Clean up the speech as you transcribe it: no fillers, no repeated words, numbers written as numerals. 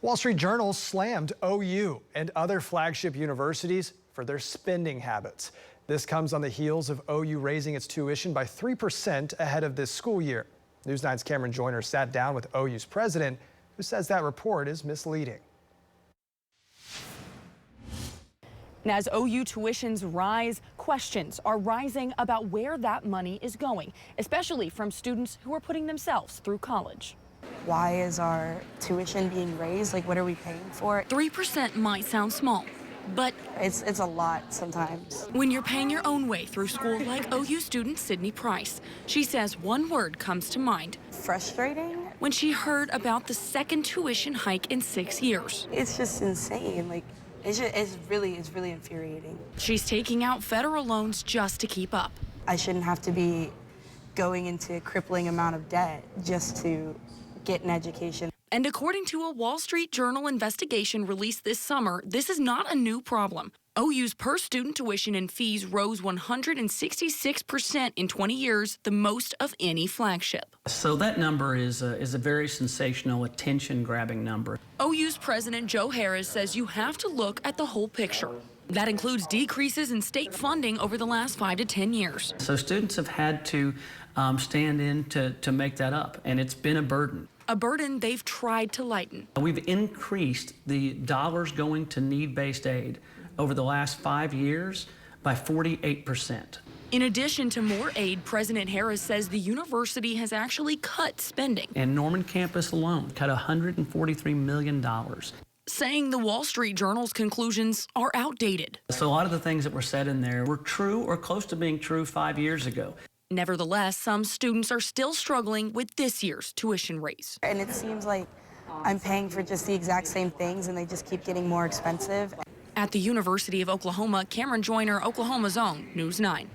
Wall Street Journal slammed OU and other flagship universities for their spending habits. This comes on the heels of OU raising its tuition by 3% ahead of this school year. News 9's Cameron Joyner sat down with OU's president, who says that report is misleading. And as OU tuitions rise, questions are rising about where that money is going, especially from students who are putting themselves through college. Why is our tuition being raised? Like, what are we paying for? 3% might sound small, but It's a lot sometimes. when you're paying your own way through school, like OU student Sydney Price, she says one word comes to mind Frustrating? when she heard about the second tuition hike in 6 years. It's just insane. Like, it's really infuriating. She's taking out federal loans just to keep up. I shouldn't have to be going into a crippling amount of debt just to get an education. And according to a Wall Street Journal investigation released this summer, this is not a new problem. OU's per-student tuition and fees rose 166% in 20 years, the most of any flagship. So that number is a very sensational, attention-grabbing number. OU's President Joe Harris says you have to look at the whole picture. That includes decreases in state funding over the last 5 to 10 years. So students have had to stand in to make that up, and it's been a burden. A burden they've tried to lighten. We've increased the dollars going to need-based aid over the last 5 years by 48%. In addition to more aid, President Harris says the university has actually cut spending. And Norman campus alone cut $143 million. Saying the Wall Street Journal's conclusions are outdated. So a lot of the things that were said in there were true or close to being true 5 years ago. Nevertheless, some students are still struggling with this year's tuition raise. And it seems like I'm paying for just the exact same things and they just keep getting more expensive. At the University of Oklahoma, Cameron Joyner, Oklahoma's own News 9.